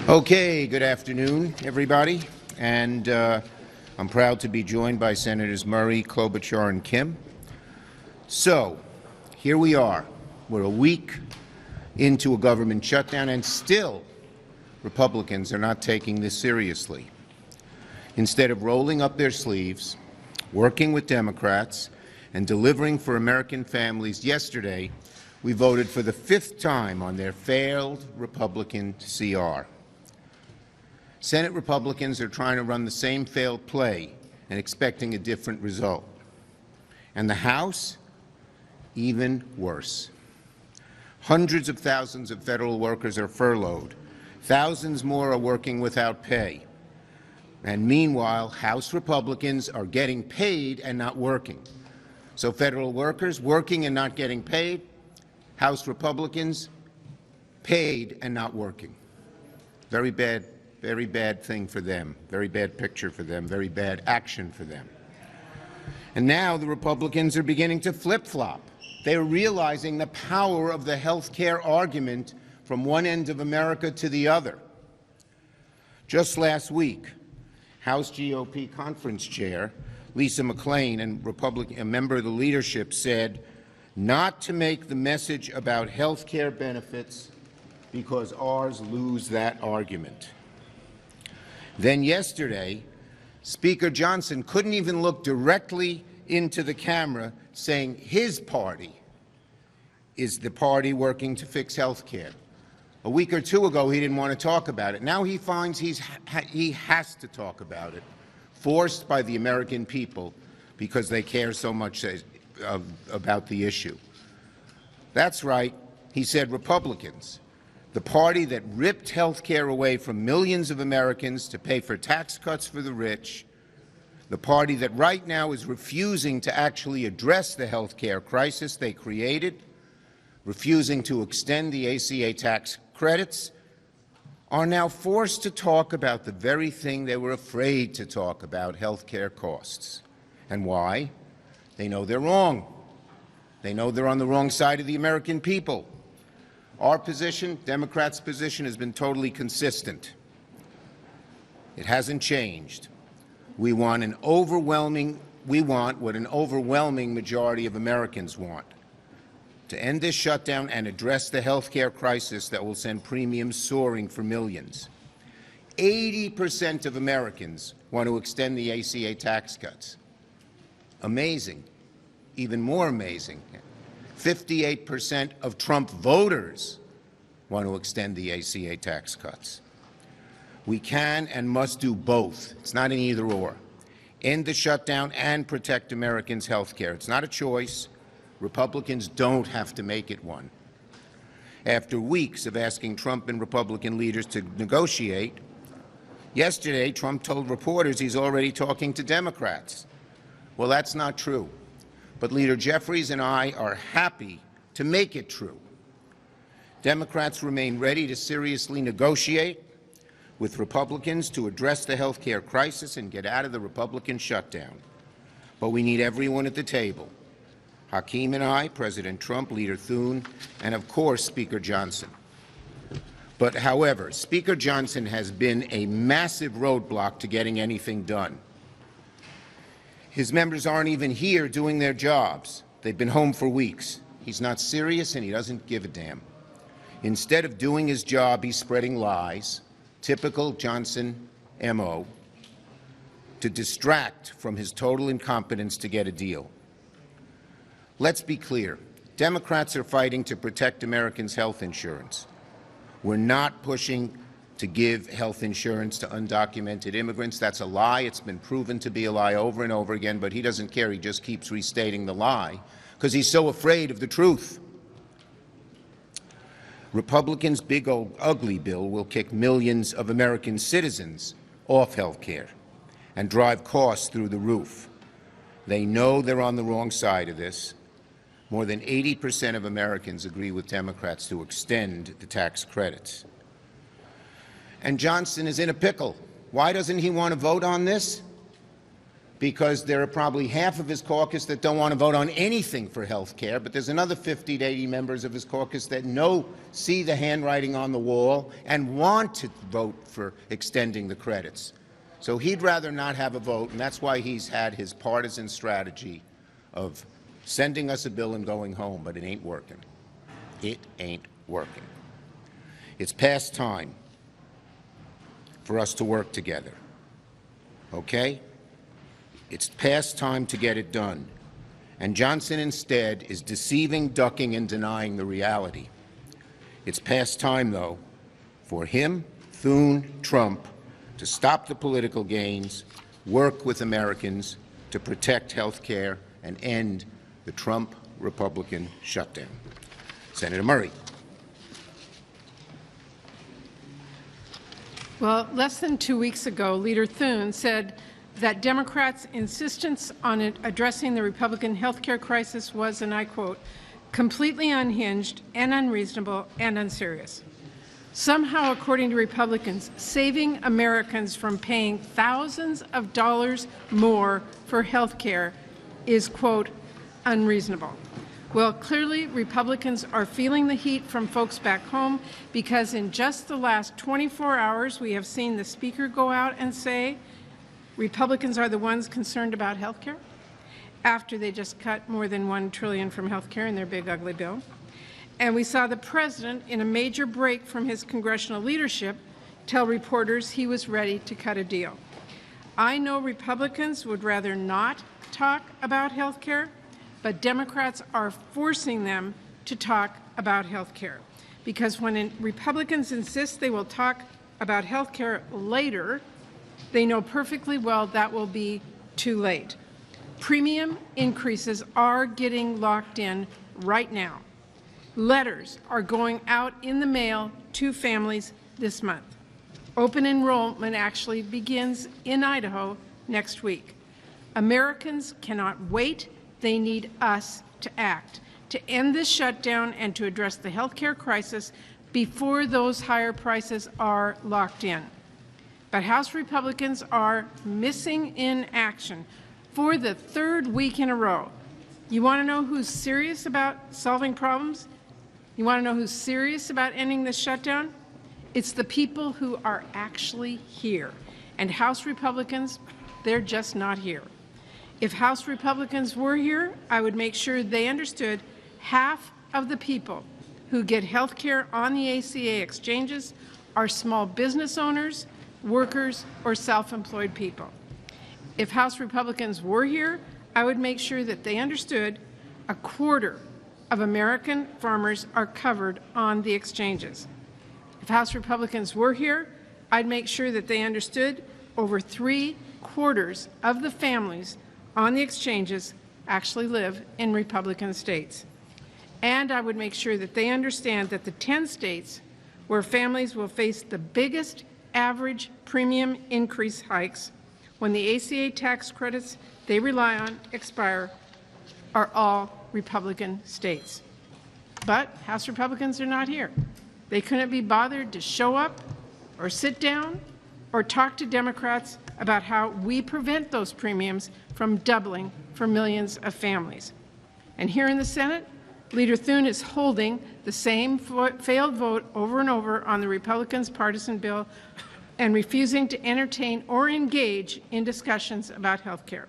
Okay, good afternoon, everybody. And I'm proud to be joined by Senators Murray, Klobuchar, and Kim. So, here we are. We're a week into a government shutdown, and still Republicans are not taking this seriously. Instead of rolling up their sleeves, working with Democrats, and delivering for American families, yesterday we voted for the 5th time on their failed Republican CR. Senate Republicans are trying to run the same failed play and expecting a different result. And the House, even worse. Hundreds of thousands of federal workers are furloughed. Thousands more are working without pay. And meanwhile, House Republicans are getting paid and not working. So federal workers working and not getting paid, House Republicans paid and not working. Very bad thing for them, very bad picture for them, very bad action for them. And now the Republicans are beginning to flip-flop. They're realizing the power of the health care argument from one end of America to the other. Just last week, House GOP conference chair Lisa McClain and a member of the leadership said not to make the message about health care benefits because ours lose that argument. Then yesterday, Speaker Johnson couldn't even look directly into the camera, saying his party is the party working to fix health care. A week or two ago, he didn't want to talk about it. Now he finds he has to talk about it, forced by the American people because they care so much about the issue. That's right, he said Republicans, the party that ripped health care away from millions of Americans to pay for tax cuts for the rich, the party that right now is refusing to actually address the health care crisis they created, refusing to extend the ACA tax credits, are now forced to talk about the very thing they were afraid to talk about, health care costs. And why? They know they're wrong. They know they're on the wrong side of the American people. Our position, Democrats' position, has been totally consistent. It hasn't changed. We want what an overwhelming majority of Americans want: to end this shutdown and address the health care crisis that will send premiums soaring for millions. 80% of Americans want to extend the ACA tax cuts. Amazing. Even more amazing, 58% of Trump voters want to extend the ACA tax cuts. We can and must do both. It's not an either-or. End the shutdown and protect Americans' health care. It's not a choice. Republicans don't have to make it one. After weeks of asking Trump and Republican leaders to negotiate, yesterday Trump told reporters he's already talking to Democrats. Well, that's not true. But Leader Jeffries and I are happy to make it true. Democrats remain ready to seriously negotiate with Republicans to address the health care crisis and get out of the Republican shutdown. But we need everyone at the table: Hakeem and I, President Trump, Leader Thune, and of course Speaker Johnson. But however, Speaker Johnson has been a massive roadblock to getting anything done. His members aren't even here doing their jobs. They've been home for weeks. He's not serious and he doesn't give a damn. Instead of doing his job, he's spreading lies, typical Johnson MO, to distract from his total incompetence to get a deal. Let's be clear. Democrats are fighting to protect Americans' health insurance. We're not pushing to give health insurance to undocumented immigrants. That's a lie. It's been proven to be a lie over and over again, but he doesn't care. He just keeps restating the lie because he's so afraid of the truth. Republicans' big old ugly bill will kick millions of American citizens off health care and drive costs through the roof. They know they're on the wrong side of this. More than 80% of Americans agree with Democrats to extend the tax credits. And Johnson is in a pickle. Why doesn't he want to vote on this? because there are probably half of his caucus that don't want to vote on anything for health care, but there's another 50 to 80 members of his caucus that see the handwriting on the wall and want to vote for extending the credits. So he'd rather not have a vote, and that's why he's had his partisan strategy of sending us a bill and going home, but it ain't working. It ain't working. It's past time for us to work together, okay? It's past time to get it done. And Johnson instead is deceiving, ducking, and denying the reality. It's past time, though, for him, Thune, Trump, to stop the political gains, work with Americans to protect health care, and end the Trump Republican shutdown. Senator Murray. Well, less than 2 weeks ago, Leader Thune said that Democrats' insistence on addressing the Republican health care crisis was, and I quote, completely unhinged and unreasonable and unserious. Somehow, according to Republicans, saving Americans from paying thousands of dollars more for health care is, quote, unreasonable. Well, clearly, Republicans are feeling the heat from folks back home because in just the last 24 hours, we have seen the Speaker go out and say Republicans are the ones concerned about health care after they just cut more than $1 trillion from health care in their big, ugly bill. And we saw the President, in a major break from his congressional leadership, tell reporters he was ready to cut a deal. I know Republicans would rather not talk about health care, but Democrats are forcing them to talk about health care. Because when Republicans insist they will talk about health care later, they know perfectly well that will be too late. Premium increases are getting locked in right now. Letters are going out in the mail to families this month. Open enrollment actually begins in Idaho next week. Americans cannot wait. They need us to act, to end this shutdown and to address the health care crisis before those higher prices are locked in. But House Republicans are missing in action for the third week in a row. You want to know who's serious about solving problems? You want to know who's serious about ending this shutdown? It's the people who are actually here. And House Republicans, they're just not here. If House Republicans were here, I would make sure they understood half of the people who get health care on the ACA exchanges are small business owners, workers, or self-employed people. If House Republicans were here, I would make sure that they understood a quarter of American farmers are covered on the exchanges. If House Republicans were here, I'd make sure that they understood over 3/4 of the families on the exchanges actually live in Republican states. And I would make sure that they understand that the 10 states where families will face the biggest average premium increase hikes when the ACA tax credits they rely on expire are all Republican states. But House Republicans are not here. They couldn't be bothered to show up or sit down or talk to Democrats about how we prevent those premiums from doubling for millions of families. And here in the Senate, Leader Thune is holding the same failed vote over and over on the Republicans' partisan bill and refusing to entertain or engage in discussions about health care.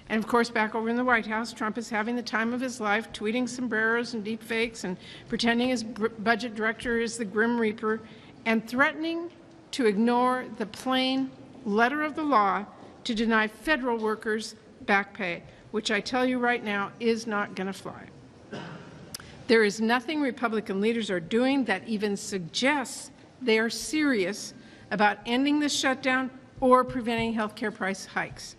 And of course, back over in the White House, Trump is having the time of his life, tweeting sombreros and deep fakes and pretending his budget director is the Grim Reaper and threatening to ignore the plain letter of the law to deny federal workers back pay, which I tell you right now is not going to fly. There is nothing Republican leaders are doing that even suggests they are serious about ending this shutdown or preventing health care price hikes.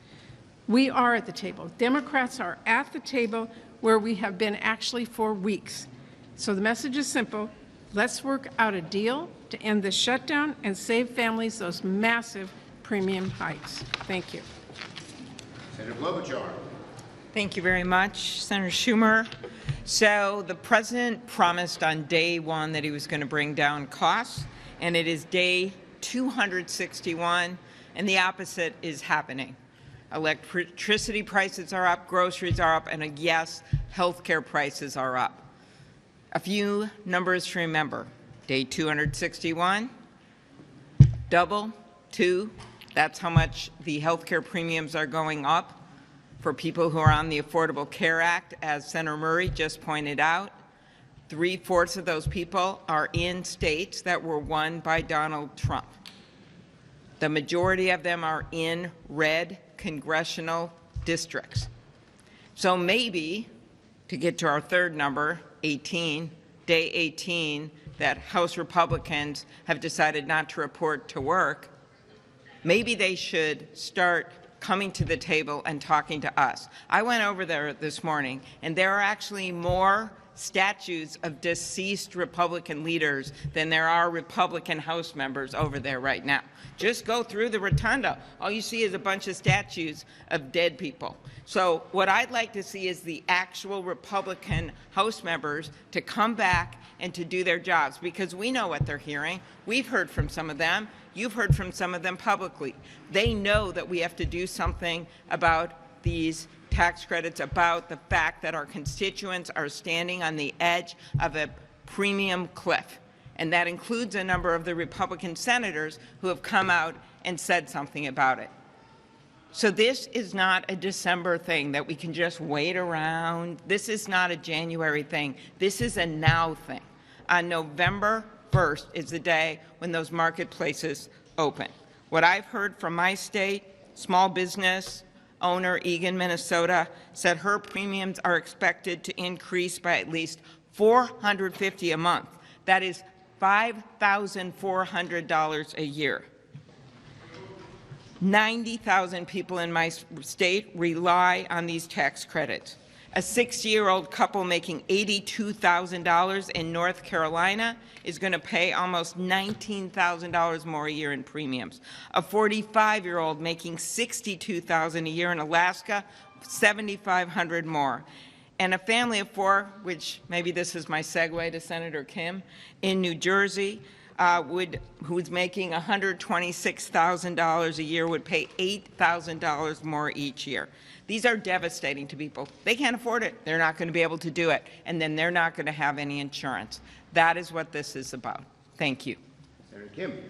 We are at the table. Democrats are at the table where we have been actually for weeks. So the message is simple. Let's work out a deal to end this shutdown and save families those massive premium hikes. Thank you. Senator Klobuchar. Thank you very much, Senator Schumer. So the president promised on day one that he was going to bring down costs, and it is day 261, and the opposite is happening. Electricity prices are up, groceries are up, and yes, healthcare prices are up. A few numbers to remember. Day 261, double, 2, that's how much the healthcare premiums are going up for people who are on the Affordable Care Act, as Senator Murray just pointed out. 3/4 of those people are in states that were won by Donald Trump. The majority of them are in red congressional districts. So maybe, to get to our third number, 18, day 18, that House Republicans have decided not to report to work, maybe they should start coming to the table and talking to us. I went over there this morning, and there are actually more statues of deceased Republican leaders than there are Republican House members over there right now. Just go through the rotunda. All you see is a bunch of statues of dead people. So what I'd like to see is the actual Republican House members to come back and to do their jobs, because we know what they're hearing. We've heard from some of them. You've heard from some of them publicly. They know that we have to do something about these tax credits, about the fact that our constituents are standing on the edge of a premium cliff. And that includes a number of the Republican senators who have come out and said something about it. So this is not a December thing that we can just wait around. This is not a January thing. This is a now thing. On November 1st is the day when those marketplaces open. What I've heard from my state, small business owner Eagan, Minnesota, said her premiums are expected to increase by at least $450 a month. That is $5,400 a year. 90,000 people in my state rely on these tax credits. A 60-year-old couple making $82,000 in North Carolina is going to pay almost $19,000 more a year in premiums. A 45-year-old making $62,000 a year in Alaska, $7,500 more. And a family of 4, which maybe this is my segue to Senator Kim, in New Jersey, who's making $126,000 a year, would pay $8,000 more each year. These are devastating to people. They can't afford it. They're not going to be able to do it. And then they're not going to have any insurance. That is what this is about. Thank you. Senator Kim.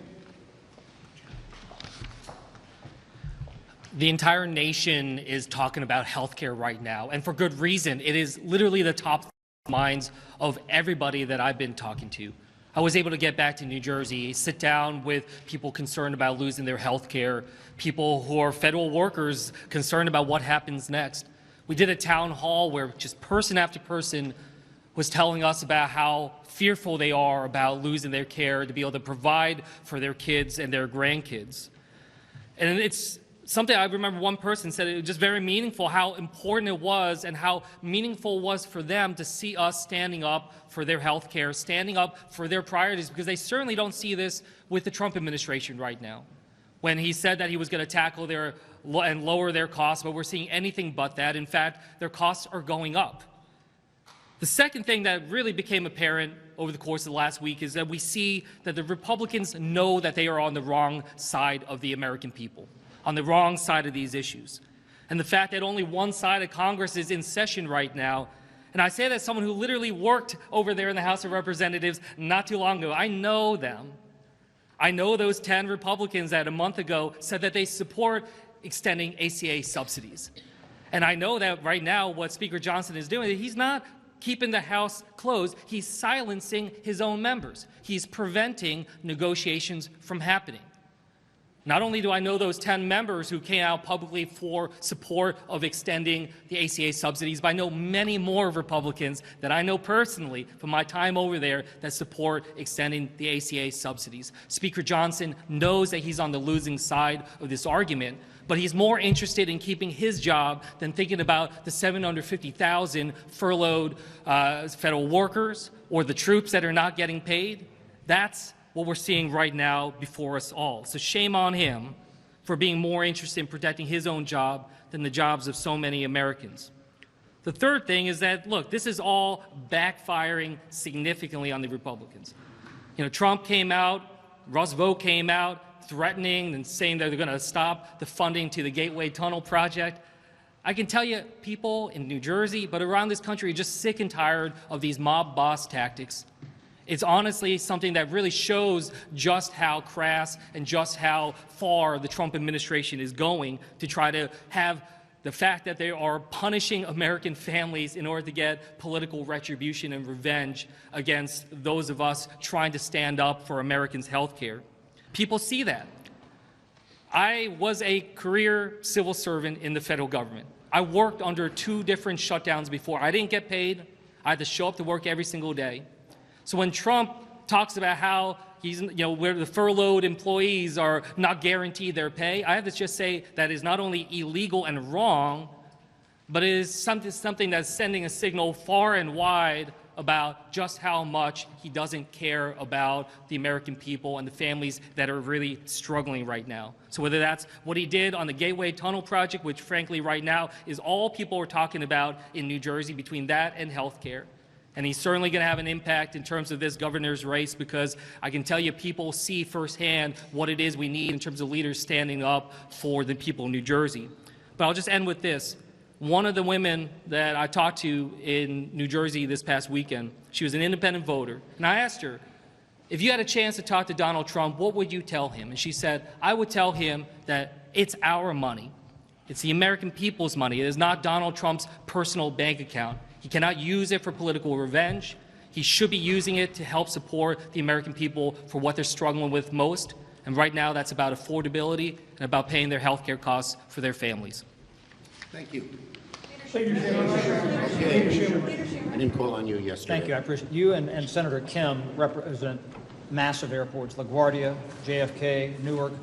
The entire nation is talking about health care right now, and for good reason. It is literally the top minds of everybody that I've been talking to. I was able to get back to New Jersey, sit down with people concerned about losing their health care, people who are federal workers concerned about what happens next. We did a town hall where just person after person was telling us about how fearful they are about losing their care to be able to provide for their kids and their grandkids. And it's something I remember one person said it was just very meaningful how important it was and how meaningful it was for them to see us standing up for their health care, standing up for their priorities, because they certainly don't see this with the Trump administration right now. When he said that he was going to tackle their and lower their costs, but we're seeing anything but that. In fact, their costs are going up. The second thing that really became apparent over the course of the last week is that we see that the Republicans know that they are on the wrong side of the American people, on the wrong side of these issues. And the fact that only one side of Congress is in session right now, and I say that as someone who literally worked over there in the House of Representatives not too long ago. I know them. I know those 10 Republicans that a month ago said that they support extending ACA subsidies. And I know that right now what Speaker Johnson is doing, he's not keeping the House closed. He's silencing his own members. He's preventing negotiations from happening. Not only do I know those 10 members who came out publicly for support of extending the ACA subsidies, but I know many more Republicans that I know personally from my time over there that support extending the ACA subsidies. Speaker Johnson knows that he's on the losing side of this argument, but he's more interested in keeping his job than thinking about the 750,000 furloughed federal workers or the troops that are not getting paid. That's what we're seeing right now before us all. So shame on him for being more interested in protecting his own job than the jobs of so many Americans. The third thing is that, look, this is all backfiring significantly on the Republicans. You know, Trump came out, Russ Vought came out, threatening and saying that they're going to stop the funding to the Gateway Tunnel project. I can tell you people in New Jersey, but around this country, are just sick and tired of these mob boss tactics. It's honestly something that really shows just how crass and just how far the Trump administration is going to try to have the fact that they are punishing American families in order to get political retribution and revenge against those of us trying to stand up for Americans' health care. People see that. I was a career civil servant in the federal government. I worked under 2 different shutdowns before. I didn't get paid. I had to show up to work every single day. So when Trump talks about how he's, where the furloughed employees are not guaranteed their pay, I have to just say that is not only illegal and wrong, but it is something that's sending a signal far and wide about just how much he doesn't care about the American people and the families that are really struggling right now. So whether that's what he did on the Gateway Tunnel project, which frankly right now is all people are talking about in New Jersey, between that and health care. And he's certainly going to have an impact in terms of this governor's race, because I can tell you people see firsthand what it is we need in terms of leaders standing up for the people of New Jersey. But I'll just end with this. One of the women that I talked to in New Jersey this past weekend, she was an independent voter, and I asked her, if you had a chance to talk to Donald Trump, what would you tell him? And she said, I would tell him that it's our money. It's the American people's money. It is not Donald Trump's personal bank account. He cannot use it for political revenge. He should be using it to help support the American people for what they're struggling with most. And right now, that's about affordability and about paying their health care costs for their families. Thank you. Okay. I didn't call on you yesterday. Thank you. I appreciate you and Senator Kim represent massive airports, LaGuardia, JFK, Newark.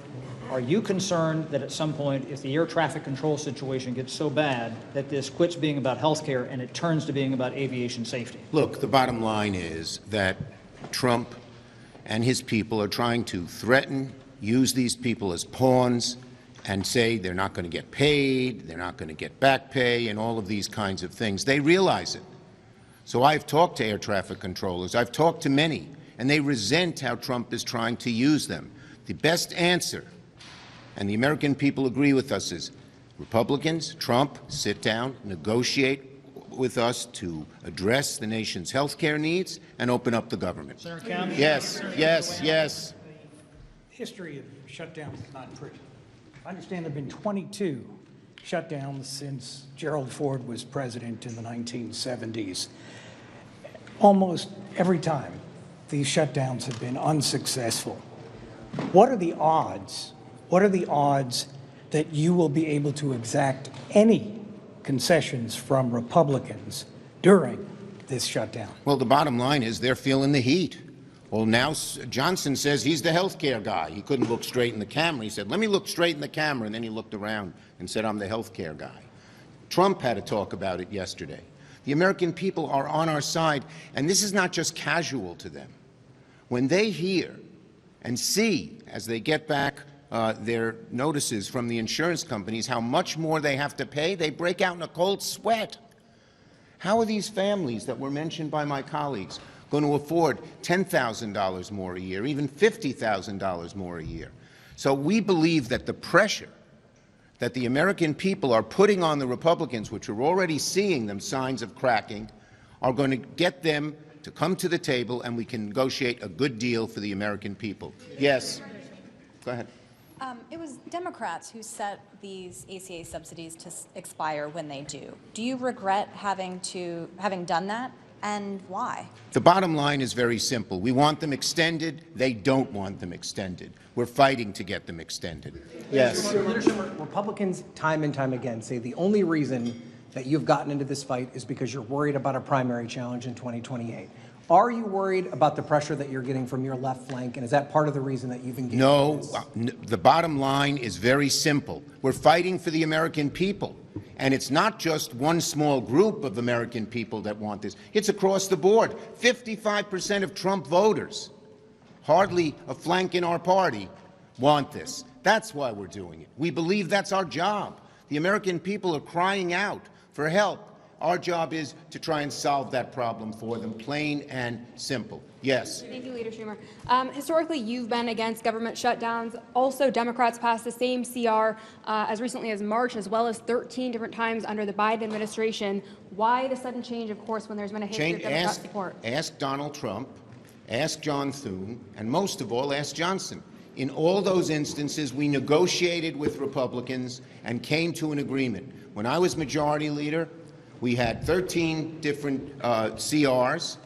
Are you concerned that at some point, if the air traffic control situation gets so bad that this quits being about health care and it turns to being about aviation safety? Look, the bottom line is that Trump and his people are trying to threaten, use these people as pawns, and say they're not going to get paid, they're not going to get back pay, and all of these kinds of things. They realize it. So I've talked to air traffic controllers. I've talked to many, and they resent how Trump is trying to use them. The best answer, and the American people agree with us, is Republicans, Trump, sit down, negotiate with us to address the nation's health care needs and open up the government. Senator Kim? Yes, yes, yes. History of shutdowns is not pretty. I understand there have been 22 shutdowns since Gerald Ford was president in the 1970s. Almost every time, these shutdowns have been unsuccessful. What are the odds? What are the odds that you will be able to exact any concessions from Republicans during this shutdown? Well, the bottom line is they're feeling the heat. Well, now Johnson says he's the health care guy. He couldn't look straight in the camera. He said, let me look straight in the camera, and then he looked around and said, I'm the health care guy. Trump had to talk about it yesterday. The American people are on our side, and this is not just casual to them. When they hear and see, as they get back their notices from the insurance companies, how much more they have to pay, they break out in a cold sweat. How are these families that were mentioned by my colleagues going to afford $10,000 more a year, even $50,000 more a year? So we believe that the pressure that the American people are putting on the Republicans, which are already seeing them signs of cracking, are going to get them to come to the table, and we can negotiate a good deal for the American people. Yes. Go ahead. It was Democrats who set these ACA subsidies to expire when they do. Do you regret having done that, and why? The bottom line is very simple. We want them extended. They don't want them extended. We're fighting to get them extended. Yes. Republicans, time and time again, say the only reason that you've gotten into this fight is because you're worried about a primary challenge in 2028. Are you worried about the pressure that you're getting from your left flank, and is that part of the reason that you've engaged in No. this? The bottom line is very simple. We're fighting for the American people. And it's not just one small group of American people that want this. It's across the board. 55% of Trump voters, hardly a flank in our party, want this. That's why we're doing it. We believe that's our job. The American people are crying out for help. Our job is to try and solve that problem for them, plain and simple. Yes. Thank you, Leader Schumer. Historically, you've been against government shutdowns. Also, Democrats passed the same CR as recently as March, as well as 13 different times under the Biden administration. Why the sudden change, of course, when there's been a history of Democrat support? Ask Donald Trump, ask John Thune, and most of all, ask Johnson. In all those instances, we negotiated with Republicans and came to an agreement. When I was majority leader, we had 13 different CRs.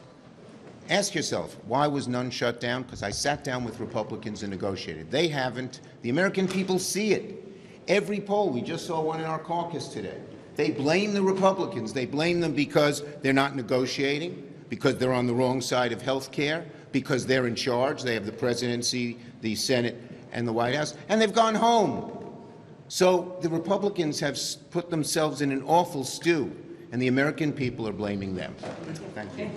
Ask yourself, why was none shut down? Because I sat down with Republicans and negotiated. They haven't. The American people see it. Every poll, we just saw one in our caucus today. They blame the Republicans. They blame them because they're not negotiating, because they're on the wrong side of health care, because they're in charge. They have the presidency, the Senate, and the White House, and they've gone home. So the Republicans have put themselves in an awful stew, and the American people are blaming them. Thank you.